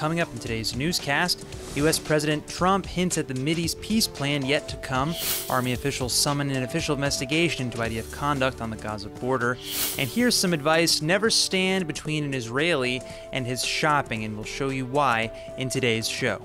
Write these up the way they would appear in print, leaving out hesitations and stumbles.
Coming up in today's newscast, U.S. President Trump hints at the Mideast peace plan yet to come, Army officials summon an official investigation into IDF conduct on the Gaza border, and here's some advice: never stand between an Israeli and his shopping, and we'll show you why in today's show.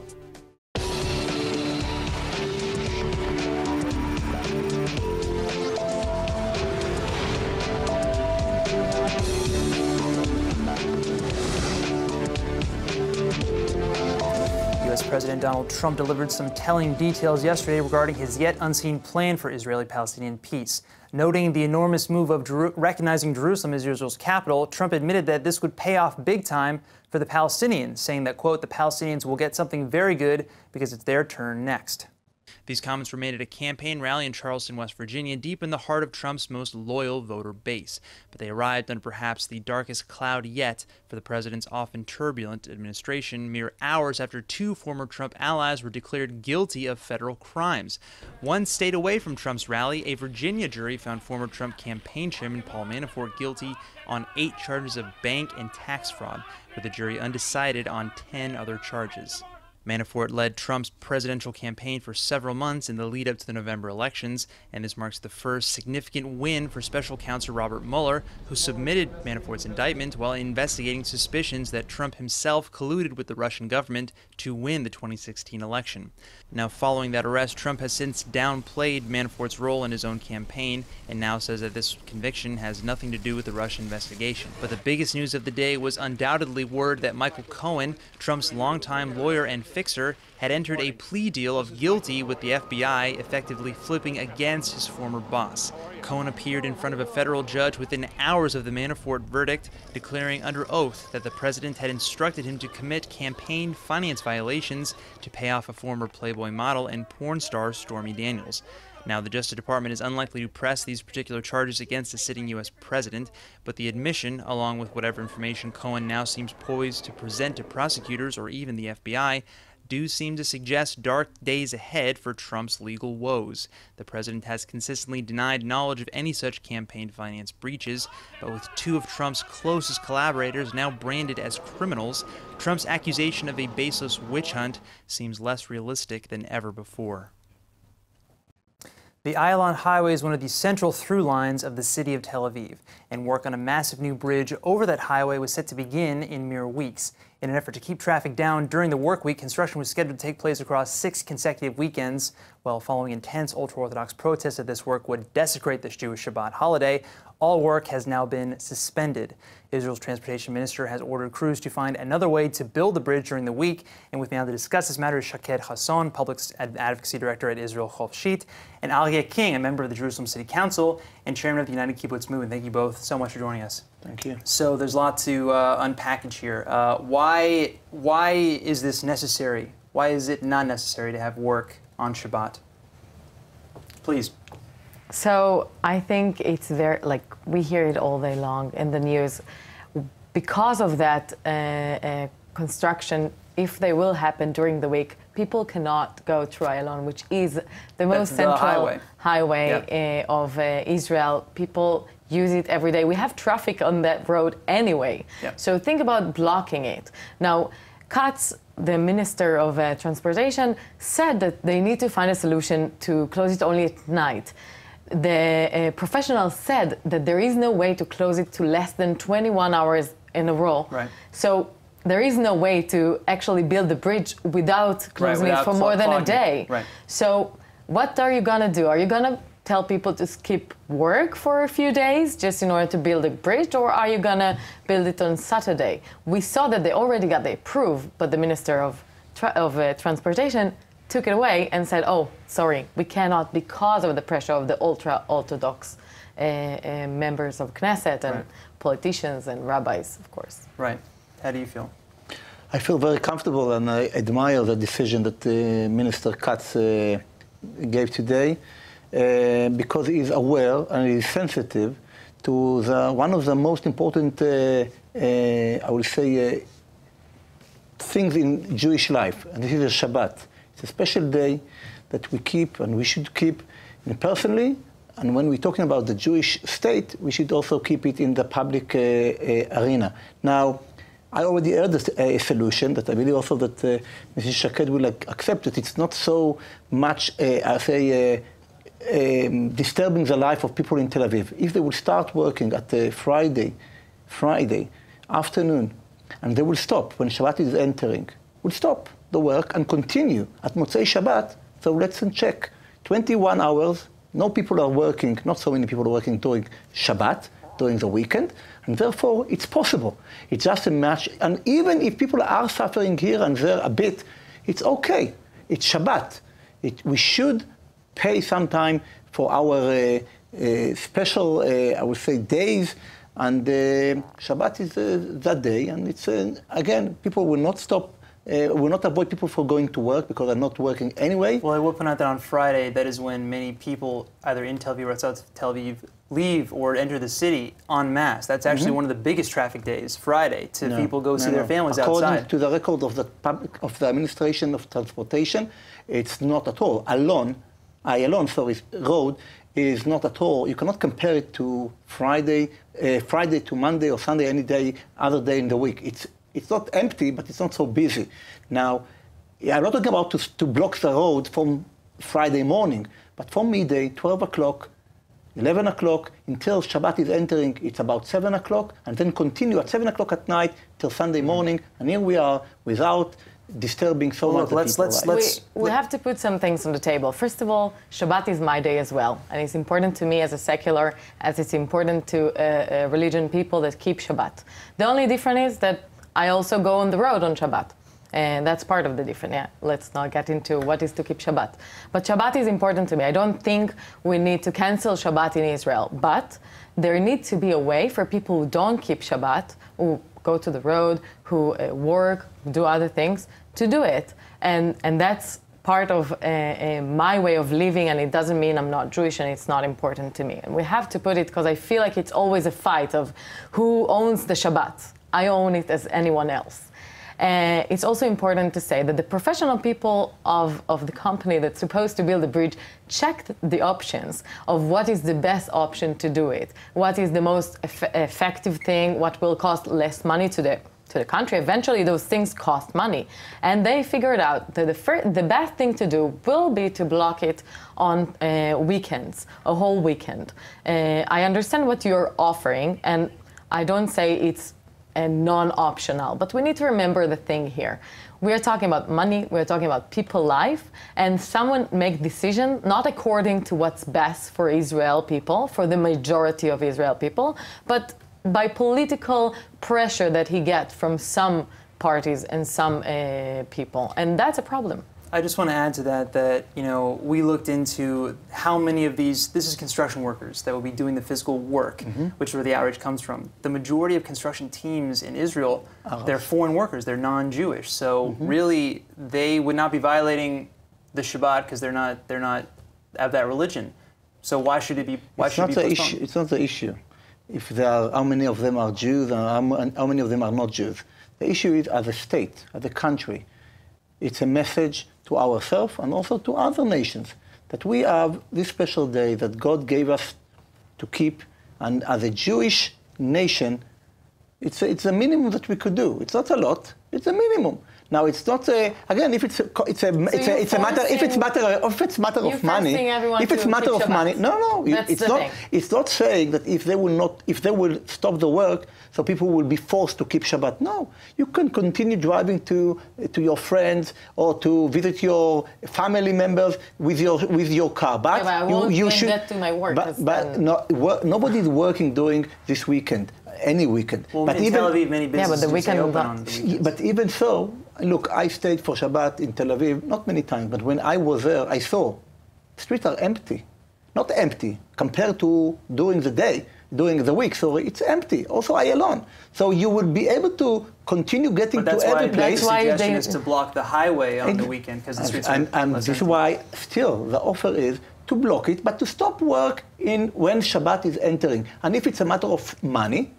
President Donald Trump delivered some telling details yesterday regarding his yet unseen plan for Israeli-Palestinian peace. Noting the enormous move of recognizing Jerusalem as Israel's capital, Trump admitted that this would pay off big time for the Palestinians, saying that, quote, the Palestinians will get something very good because it's their turn next. These comments were made at a campaign rally in Charleston, West Virginia, deep in the heart of Trump's most loyal voter base. But they arrived under perhaps the darkest cloud yet for the president's often turbulent administration, mere hours after two former Trump allies were declared guilty of federal crimes. One state away from Trump's rally, a Virginia jury found former Trump campaign chairman Paul Manafort guilty on 8 charges of bank and tax fraud, with the jury undecided on 10 other charges. Manafort led Trump's presidential campaign for several months in the lead-up to the November elections, and this marks the first significant win for special counsel Robert Mueller, who submitted Manafort's indictment while investigating suspicions that Trump himself colluded with the Russian government to win the 2016 election. Now, following that arrest, Trump has since downplayed Manafort's role in his own campaign and now says that this conviction has nothing to do with the Russian investigation. But the biggest news of the day was undoubtedly word that Michael Cohen, Trump's longtime lawyer and fixer, had entered a plea deal of guilty with the FBI, effectively flipping against his former boss. Cohen appeared in front of a federal judge within hours of the Manafort verdict, declaring under oath that the president had instructed him to commit campaign finance violations to pay off a former Playboy model and porn star Stormy Daniels. Now, the Justice Department is unlikely to press these particular charges against the sitting U.S. president, but the admission, along with whatever information Cohen now seems poised to present to prosecutors or even the FBI, do seem to suggest dark days ahead for Trump's legal woes. The president has consistently denied knowledge of any such campaign finance breaches, but with 2 of Trump's closest collaborators now branded as criminals, Trump's accusation of a baseless witch hunt seems less realistic than ever before. The Ayalon Highway is one of the central through lines of the city of Tel Aviv, and work on a massive new bridge over that highway was set to begin in mere weeks. In an effort to keep traffic down during the work week, construction was scheduled to take place across 6 consecutive weekends. While following intense ultra-Orthodox protests that this work would desecrate this Jewish Shabbat holiday, all work has now been suspended. Israel's transportation minister has ordered crews to find another way to build the bridge during the week. And with me now to discuss this matter is Shaked Hasson, Public Advocacy Director at Israel Chofshit, and Aryeh King, a member of the Jerusalem City Council and chairman of the United Kibbutz Movement. Thank you both so much for joining us. Thank you. So there's a lot to unpackage here. Why is this necessary? Why is it not necessary to have work on Shabbat? Please. So I think it's very, we hear it all day long in the news. Because of that construction, if they will happen during the week, people cannot go through Ayalon, which is the most central highway of Israel. People use it every day. We have traffic on that road anyway. Yep. So think about blocking it. Now, Katz, the Minister of Transportation, said that they need to find a solution to close it only at night. The professionals said that there is no way to close it to less than 21 hours in a row. Right. So there is no way to actually build the bridge without closing it for more than a day. Right. So what are you going to do? Are you going to tell people to skip work for a few days just in order to build a bridge, or are you going to build it on Saturday? We saw that they already got the approval, but the Minister of Transportation took it away and said, oh, sorry, we cannot because of the pressure of the ultra-Orthodox members of Knesset and politicians and rabbis, of course. Right. How do you feel? I feel very comfortable, and I admire the decision that Minister Katz gave today, because he is aware and he is sensitive to one of the most important, I would say, things in Jewish life, and this is a Shabbat. It's a special day that we keep, and we should keep personally, and when we're talking about the Jewish state, we should also keep it in the public arena. Now, I already heard a solution that I believe also that Mrs. Shaked will accept it. It's not so much, disturbing the life of people in Tel Aviv. If they will start working at Friday afternoon, and they will stop when Shabbat is entering, will stop the work and continue at Motzei Shabbat. So let's check. 21 hours, no people are working, not so many people are working during Shabbat, during the weekend, and therefore it's possible. It's just a match, and even if people are suffering here and there a bit, it's okay. It's Shabbat. We should pay some time for our special, I would say, days, and Shabbat is that day, and it's, again, people will not stop, will not avoid people from going to work because they're not working anyway. Well, I will point out that on Friday, that is when many people, either in Tel Aviv or outside Tel Aviv, leave or enter the city en masse. That's actually one of the biggest traffic days, Friday, to people go see their families outside. According to the record of the Administration of Transportation, it's not at all. Road is not at all. You cannot compare it to Friday to Monday or Sunday, any day, other day in the week. It's not empty, but it's not so busy. Now, I'm not talking about to block the road from Friday morning, but from midday, 12 o'clock, 11 o'clock, until Shabbat is entering, it's about 7 o'clock, and then continue at 7 o'clock at night till Sunday morning, and here we are without disturbing so much people. We have to put some things on the table. First of all, Shabbat is my day as well, and it's important to me as a secular, as it's important to religion people that keep Shabbat. The only difference is that I also go on the road on Shabbat. And that's part of the difference. Yeah, let's not get into what is to keep Shabbat. But Shabbat is important to me. I don't think we need to cancel Shabbat in Israel. But there needs to be a way for people who don't keep Shabbat, who go to the road, who work, do other things, to do it. And that's part of my way of living, and it doesn't mean I'm not Jewish and it's not important to me. And we have to put it, because I feel like it's always a fight of who owns the Shabbat. I own it as anyone else. It's also important to say that the professional people of the company that's supposed to build the bridge checked the options of what is the best option to do it, what is the most effective thing, what will cost less money to the country. Eventually, those things cost money. And they figured out that the best thing to do will be to block it on weekends, a whole weekend. I understand what you're offering, and I don't say it's non-optional. But we need to remember the thing here. We are talking about money, we're talking about people's life, and someone make decision not according to what's best for Israel people, for the majority of Israel people, but by political pressure that he gets from some parties and some people. And that's a problem. I just want to add to that, we looked into how many of this is construction workers that will be doing the physical work, which is where the outrage comes from. The majority of construction teams in Israel, they're foreign workers, they're non-Jewish. So really, they would not be violating the Shabbat because they're not of that religion. So why should it be postponed? It's not the issue. If how many of them are Jews and how many of them are not Jews. The issue is as a state, as a country. It's a message to ourselves and also to other nations that we have this special day that God gave us to keep, and as a Jewish nation, it's a minimum that we could do. It's not a lot. It's a minimum. Now it's not again if it's a matter of money. It's not saying that if they will stop the work, so people will be forced to keep Shabbat. No, you can continue driving to your friends or to visit your family members with your car. But I won't get to my work. But nobody is working during this weekend. Any weekend. Well, but in Tel Aviv, many businesses but stay open on the weekends. But even so, look, I stayed for Shabbat in Tel Aviv, not many times, but when I was there, I saw streets are empty. Not empty compared to during the week, so it's empty. Also Ayalon. So you will be able to continue getting to every place. That's why the suggestion is to block the highway on the weekend, because the streets are and this is why still the offer is to block it, but to stop work when Shabbat is entering. And if it's a matter of money,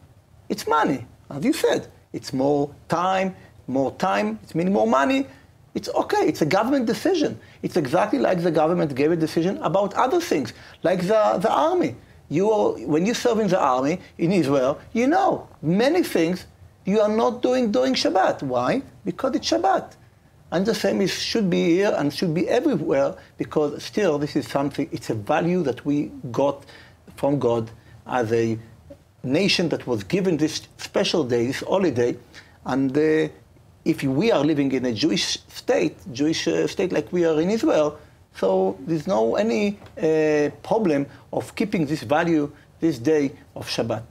it's money. As you said, it's more time, it's meaning more money. It's okay, it's a government decision. It's exactly like the government gave a decision about other things, like the army. When you serve in the army in Israel, you know many things you are not doing Shabbat. Why? Because it's Shabbat. And the same is should be here and should be everywhere, because still this is something, it's a value that we got from God as a nation that was given this special day, this holiday. And if we are living in a Jewish state like we are in Israel, so there's no any problem of keeping this value, this day of Shabbat.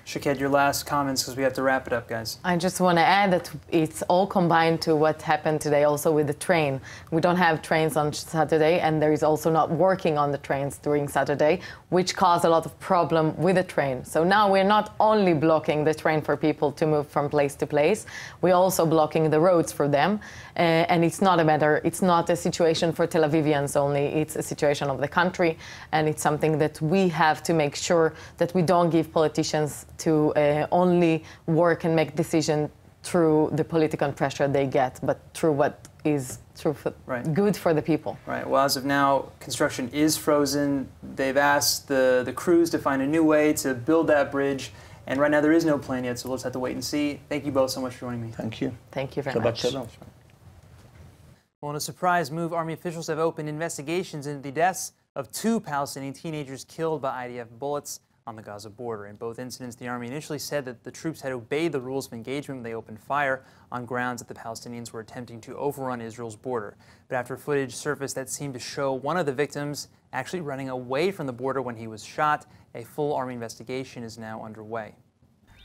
Shaked, your last comments, because we have to wrap it up, guys. I just want to add that it's all combined to what happened today also with the train. We don't have trains on Saturday, and there is also not working on the trains during Saturday, which caused a lot of problem with the train. So now we're not only blocking the train for people to move from place to place, we're also blocking the roads for them. And it's not a matter, it's not a situation for Tel Avivians only, it's a situation of the country, and it's something that we have to make sure that we don't give politicians to only work and make decisions through the political pressure they get, but through what is good for the people. Right. Well, as of now, construction is frozen. They've asked the crews to find a new way to build that bridge, and right now there is no plan yet, so we'll just have to wait and see. Thank you both so much for joining me. Thank you. Thank you very much. Well, in a surprise move, Army officials have opened investigations into the deaths of 2 Palestinian teenagers killed by IDF bullets on the Gaza border. In both incidents, the Army initially said that the troops had obeyed the rules of engagement when they opened fire on grounds that the Palestinians were attempting to overrun Israel's border. But after footage surfaced that seemed to show one of the victims actually running away from the border when he was shot, a full Army investigation is now underway.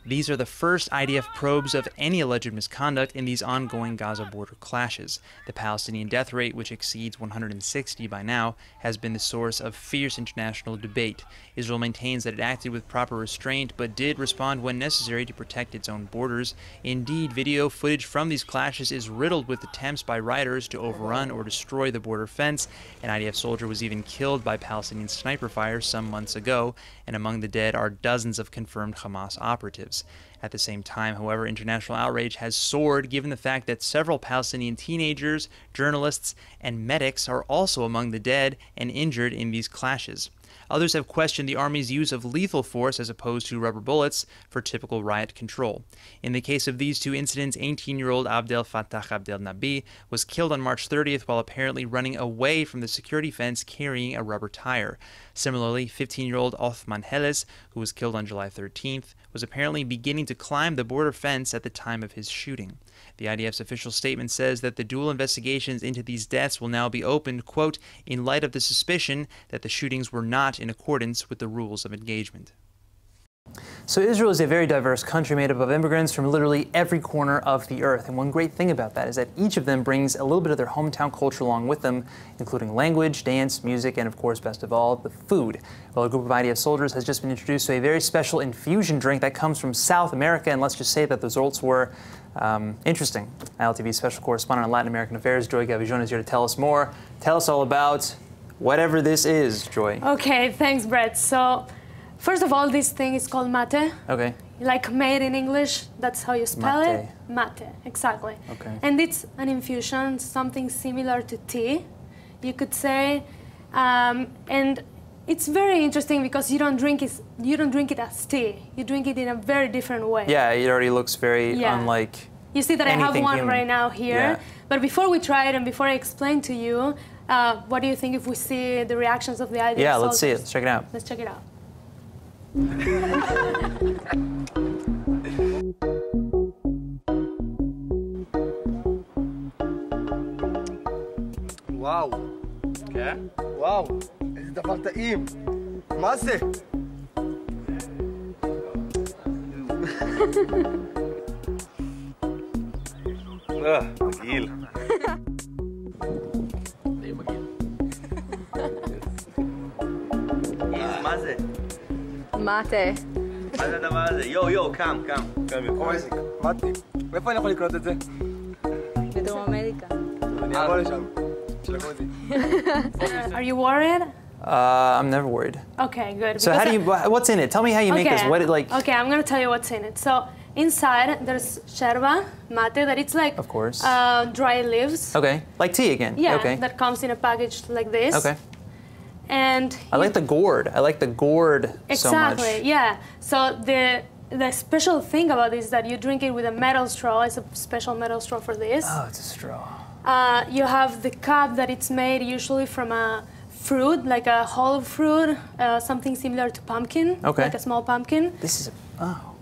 These are the first IDF probes of any alleged misconduct in these ongoing Gaza border clashes. The Palestinian death rate, which exceeds 160 by now, has been the source of fierce international debate. Israel maintains that it acted with proper restraint, but did respond when necessary to protect its own borders. Indeed, video footage from these clashes is riddled with attempts by rioters to overrun or destroy the border fence. An IDF soldier was even killed by Palestinian sniper fire some months ago, and among the dead are dozens of confirmed Hamas operatives. At the same time, however, international outrage has soared given the fact that several Palestinian teenagers, journalists, and medics are also among the dead and injured in these clashes. Others have questioned the Army's use of lethal force as opposed to rubber bullets for typical riot control. In the case of these 2 incidents, 18-year-old Abdel Fattah Abdel Nabi was killed on March 30th while apparently running away from the security fence carrying a rubber tire. Similarly, 15-year-old Othman Heles, who was killed on July 13th, was apparently beginning to climb the border fence at the time of his shooting. The IDF's official statement says that the dual investigations into these deaths will now be opened, quote, in light of the suspicion that the shootings were not in accordance with the rules of engagement. So Israel is a very diverse country made up of immigrants from literally every corner of the earth. And one great thing about that is that each of them brings a little bit of their hometown culture along with them, including language, dance, music, and of course, best of all, the food. Well, a group of IDF soldiers has just been introduced to a very special infusion drink that comes from South America, and let's just say that the results were interesting. ILTV special correspondent on Latin American affairs, Joy Gavijon, is here to tell us more. Tell us all about whatever this is, Joy. Okay, thanks, Brett. So, first of all, this thing is called mate. Okay. Like made in English, that's how you spell mate. it. Mate, exactly. Okay. And it's an infusion, something similar to tea, you could say. And it's very interesting because you don't drink it as tea. You drink it in a very different way. Yeah, it already looks very unlike. You see that I have one human. right now here. Yeah. But before we try it and before I explain to you, what do you think if we see the reactions of the IDF Yeah, soldiers? let's see it. Let's check it out. Let's check it out. וואו. כן? וואו, איזה דבר טעים. מה זה? מגעיל. די מגעיל. מה זה? מטה. מה זה הדבר הזה? יו, קם. מטה. מאיפה אני יכול לקנות את זה? בדרום אמריקה. אני אבוא לשם. Are you worried? I'm never worried. Okay, good. So what's in it? Tell me how you make this. What it like? Okay, I'm gonna tell you what's in it. So inside there's sherba, mate, that it's like Of course. Dry leaves. Okay, like tea again. Yeah, Okay. that comes in a package like this. Okay. And I like the gourd. I like the gourd so much. exactly, yeah. So the special thing about this is that you drink it with a metal straw. It's a special metal straw for this. Oh, it's a straw. You have the cup that it's made usually from a fruit, like a whole fruit, something similar to pumpkin, like a small pumpkin. This is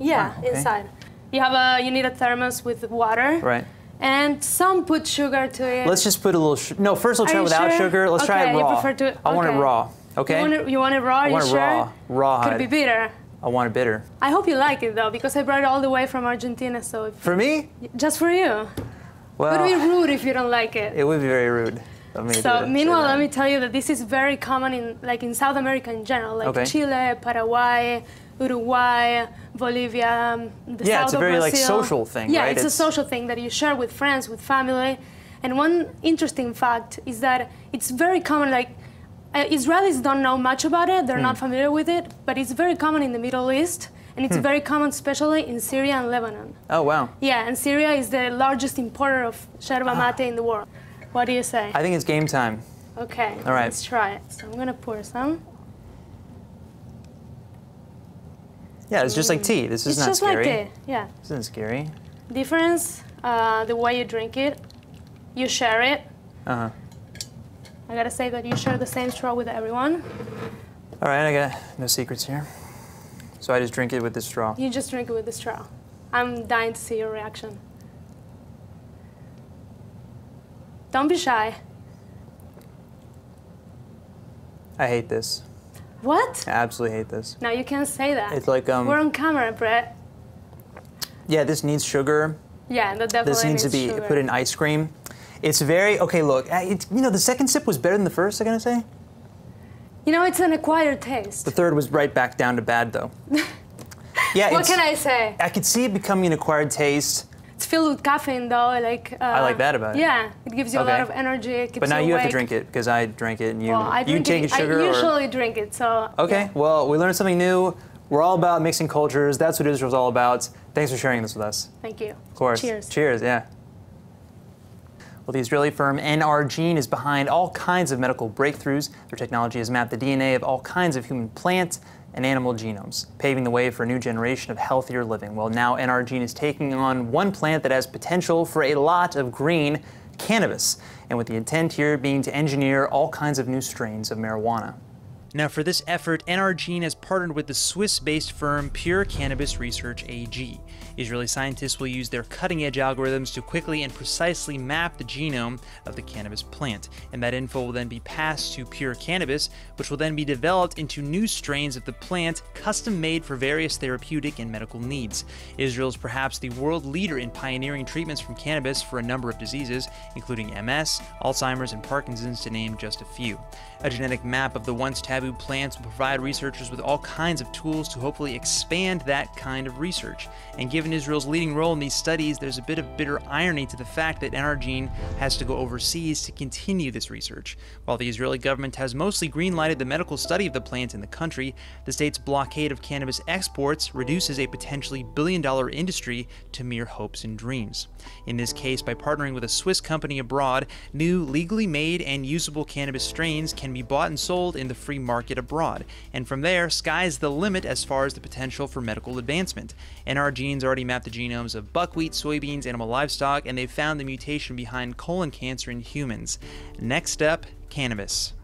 yeah, wow, inside. You need a thermos with water. Right. And some put sugar to it. Let's just put a little. No, first we'll try without sugar. Let's try it raw. You prefer to, I want it raw. Okay. You want it raw? I want it raw. Raw. Could be bitter. I want it bitter. I hope you like it though, because I brought it all the way from Argentina. So for me? Just for you. Well, it would be rude if you don't like it. It would be very rude. So meanwhile, let me tell you that this is very common in South America in general, like Chile, Paraguay, Uruguay, Bolivia, the south it's a of Brazil. Like social thing, yeah, right? It's a social thing that you share with friends, with family. And one interesting fact is that it's very common, Israelis don't know much about it, they're not familiar with it, but it's very common in the Middle East, and it's very common especially in Syria and Lebanon. Oh, wow. Yeah, and Syria is the largest importer of yerba mate in the world. What do you say? I think it's game time. Okay, all right. Let's try it. So I'm gonna pour some. Yeah, it's just like tea. This is not scary. It's just like tea, yeah. This isn't scary. Difference, the way you drink it, you share it. Uh-huh. I gotta say that you share the same straw with everyone. All right, I got no secrets here. So I just drink it with this straw. You just drink it with the straw. I'm dying to see your reaction. Don't be shy. I hate this. What? I absolutely hate this. No, you can't say that. It's like We're on camera, Brett. Yeah, this needs sugar. Yeah, that definitely This needs to be put in ice cream. It's very look. The second sip was better than the first. I'm gonna say. You know, it's an acquired taste. The third was right back down to bad, though. Yeah. What can I say? I could see it becoming an acquired taste. It's filled with caffeine, though. I like that about it. Yeah, it gives you a lot of energy. It keeps but now you have awake. to drink it because I drank it and you take sugar. I usually drink it, so. Okay. Yeah. Well, we learned something new. We're all about mixing cultures. That's what Israel's all about. Thanks for sharing this with us. Thank you. Of course. Cheers. Cheers. Yeah. Well, the Israeli firm NRGEN is behind all kinds of medical breakthroughs. Their technology has mapped the DNA of all kinds of human plant and animal genomes, paving the way for a new generation of healthier living. Well, now NRGEN is taking on one plant that has potential for a lot of green, cannabis, and with the intent here being to engineer all kinds of new strains of marijuana. Now, for this effort, NRGEN has partnered with the Swiss-based firm Pure Cannabis Research AG. Israeli scientists will use their cutting-edge algorithms to quickly and precisely map the genome of the cannabis plant, and that info will then be passed to Pure Cannabis, which will then be developed into new strains of the plant, custom-made for various therapeutic and medical needs. Israel is perhaps the world leader in pioneering treatments from cannabis for a number of diseases, including MS, Alzheimer's, and Parkinson's, to name just a few. A genetic map of the once taboo plants will provide researchers with all kinds of tools to hopefully expand that kind of research. And given Israel's leading role in these studies, there's a bit of bitter irony to the fact that NRGEN has to go overseas to continue this research. While the Israeli government has mostly green-lighted the medical study of the plant in the country, the state's blockade of cannabis exports reduces a potentially billion-dollar industry to mere hopes and dreams. In this case, by partnering with a Swiss company abroad, new legally made and usable cannabis strains can be bought and sold in the free market abroad, and from there, sky's the limit as far as the potential for medical advancement. NRGEN's already mapped the genomes of buckwheat, soybeans, animal livestock, and they've found the mutation behind colon cancer in humans. Next up, cannabis.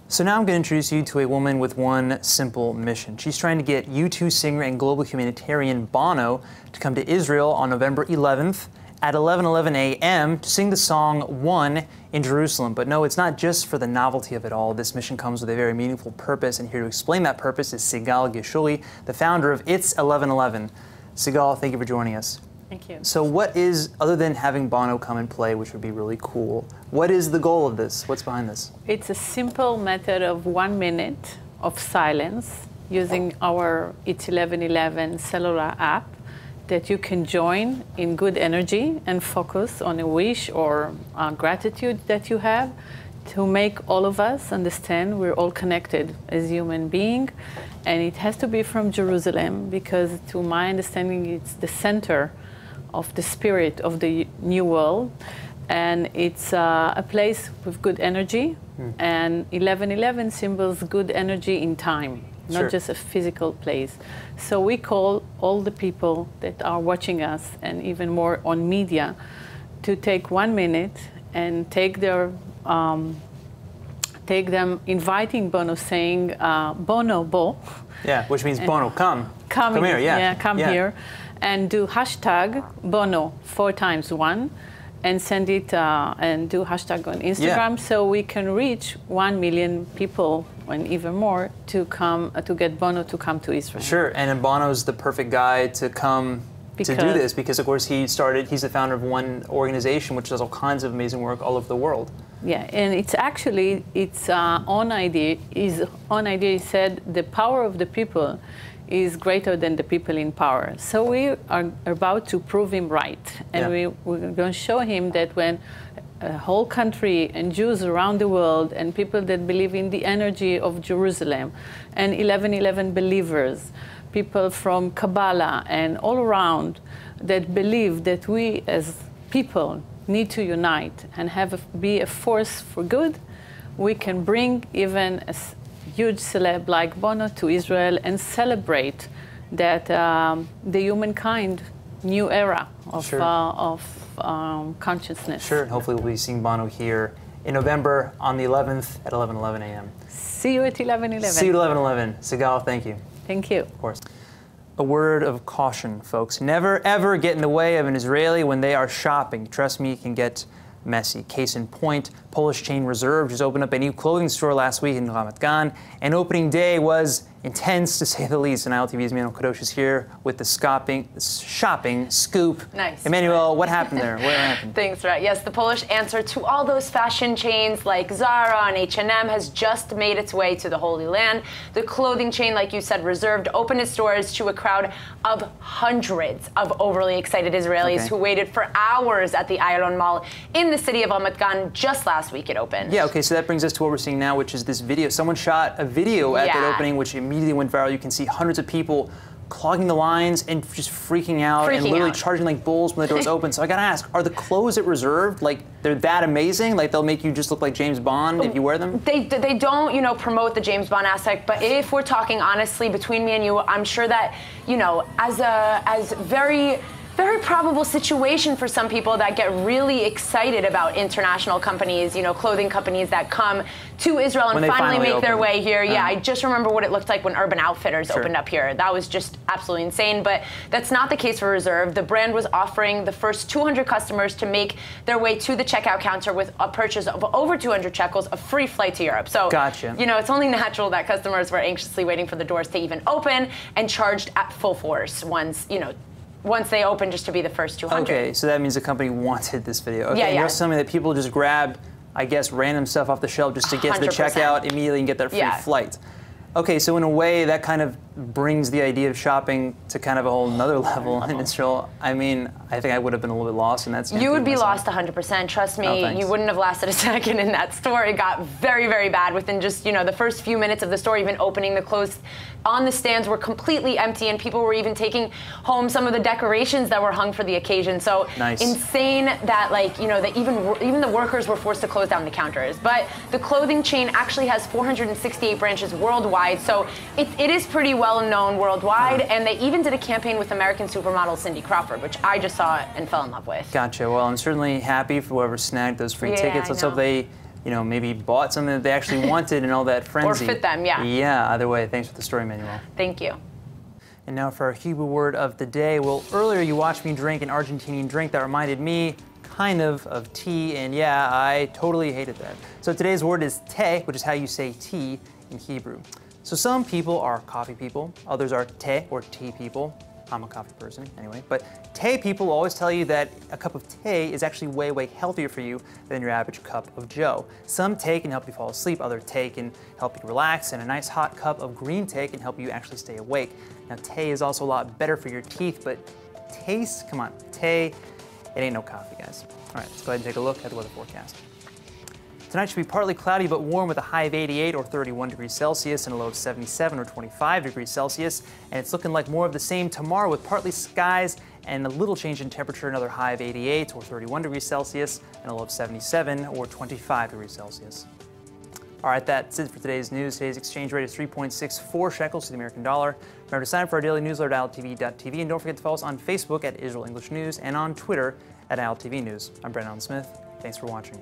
So now I'm going to introduce you to a woman with one simple mission. She's trying to get U2 singer and global humanitarian Bono to come to Israel on November 11th at 11:11 a.m. to sing the song One in Jerusalem. But no, it's not just for the novelty of it all. This mission comes with a very meaningful purpose, and here to explain that purpose is Sigal Gishuli, the founder of It's 11:11. Sigal, thank you for joining us. Thank you. So what is, other than having Bono come and play, which would be really cool, what is the goal of this? What's behind this? It's a simple method of 1 minute of silence using our It's 11:11 cellular app that you can join in good energy and focus on a wish or gratitude that you have to make all of us understand we're all connected as human beings. And it has to be from Jerusalem because, to my understanding, it's the center of the spirit of the new world. And it's a place with good energy. And 11:11 symbols good energy in time. not just a physical place. So we call all the people that are watching us, and even more on media, to take 1 minute and take them inviting Bono, saying, Bono, Bo. Yeah, which means Bono, come here, come here, and do hashtag Bono 4 times 1, and send it and do hashtag on Instagram, so we can reach 1 million people and even more to come to get Bono to come to Israel. Sure, and Bono's the perfect guy to come to do this because, of course, he's the founder of one organization which does all kinds of amazing work all over the world. Yeah, and it's actually its own idea. He said the power of the people is greater than the people in power. So we are about to prove him right. And we're going to show him that when a whole country and Jews around the world and people that believe in the energy of Jerusalem and 11/11 believers, people from Kabbalah and all around that believe that we as people need to unite and be a force for good, we can bring even a huge celeb like Bono to Israel and celebrate that the humankind new era of consciousness. Sure, and hopefully we'll be seeing Bono here in November on the 11th at 11:11 a.m. See you at 11:11. See you at 11:11. Sigal, thank you. Thank you. Of course. A word of caution, folks. Never, ever get in the way of an Israeli when they are shopping. Trust me, it can get messy. Case in point, Polish chain Reserve just opened up a new clothing store last week in Ramat Gan, and opening day was intense, to say the least. And ILTV's Emmanuel Kadosh is here with the shopping scoop. Nice. Emmanuel, what happened there? What happened? Thanks, Rhett. Yes, the Polish answer to all those fashion chains like Zara and H&M has just made its way to the Holy Land. The clothing chain, like you said, Reserved, opened its doors to a crowd of hundreds of overly excited Israelis who waited for hours at the Ayalon Mall in the city of Ramat Gan. Just last week it opened. Yeah, okay, so that brings us to what we're seeing now, which is this video. Someone shot a video at that opening, which immediately went viral. You can see hundreds of people clogging the lines and just freaking out and literally charging like bulls when the doors open. So I gotta ask, are the clothes at Reserved, like, they're that amazing? Like, they'll make you just look like James Bond if you wear them? They don't, promote the James Bond aspect, but if we're talking honestly between me and you, I'm sure that, as very probable situation for some people that get really excited about international companies, clothing companies that come to Israel and finally make their way here. Yeah, I just remember what it looked like when Urban Outfitters opened up here. That was just absolutely insane, but that's not the case for Reserve. The brand was offering the first 200 customers to make their way to the checkout counter with a purchase of over 200 shekels, a free flight to Europe. So, it's only natural that customers were anxiously waiting for the doors to even open and charged at full force once they open, just to be the first 200. Okay, so that means the company wanted this video. Okay, you're also telling me that people just grabbed, I guess, random stuff off the shelf just to get to the checkout immediately and get their free flight. Okay, so in a way, that kind of brings the idea of shopping to kind of a whole nother level in Israel. I mean, I think I would have been a little bit lost in that standpoint. You would be lost 100%. Trust me, you wouldn't have lasted a second in that store. It got very, very bad within just, the first few minutes of the store, even opening. The clothes on the stands were completely empty, and people were even taking home some of the decorations that were hung for the occasion. So insane that, that even the workers were forced to close down the counters. But the clothing chain actually has 468 branches worldwide, so it is pretty well known worldwide, and they even did a campaign with American supermodel Cindy Crawford, which I just saw and fell in love with. Gotcha. Well, I'm certainly happy for whoever snagged those free tickets. Let's hope they, maybe bought something that they actually wanted and all that frenzy. Or fit them, Yeah, either way. Thanks for the story, Manuel. Thank you. And now for our Hebrew word of the day. Well, earlier you watched me drink an Argentinian drink that reminded me kind of tea, and yeah, I totally hated that. So today's word is te, which is how you say tea in Hebrew. So some people are coffee people, others are te or tea people. I'm a coffee person anyway, but te people always tell you that a cup of te is actually way, way healthier for you than your average cup of joe. Some te can help you fall asleep, other te can help you relax, and a nice hot cup of green te can help you actually stay awake. Now te is also a lot better for your teeth, but taste, come on, te, it ain't no coffee, guys. All right, let's go ahead and take a look at the weather forecast. Tonight should be partly cloudy but warm with a high of 88 or 31 degrees Celsius and a low of 77 or 25 degrees Celsius. And it's looking like more of the same tomorrow with partly skies and a little change in temperature, another high of 88 or 31 degrees Celsius and a low of 77 or 25 degrees Celsius. All right, that's it for today's news. Today's exchange rate is 3.64 shekels to the American dollar. Remember to sign up for our daily newsletter at ILTV.tv, and don't forget to follow us on Facebook at Israel English News and on Twitter at ILTV News. I'm Brennan Smith. Thanks for watching.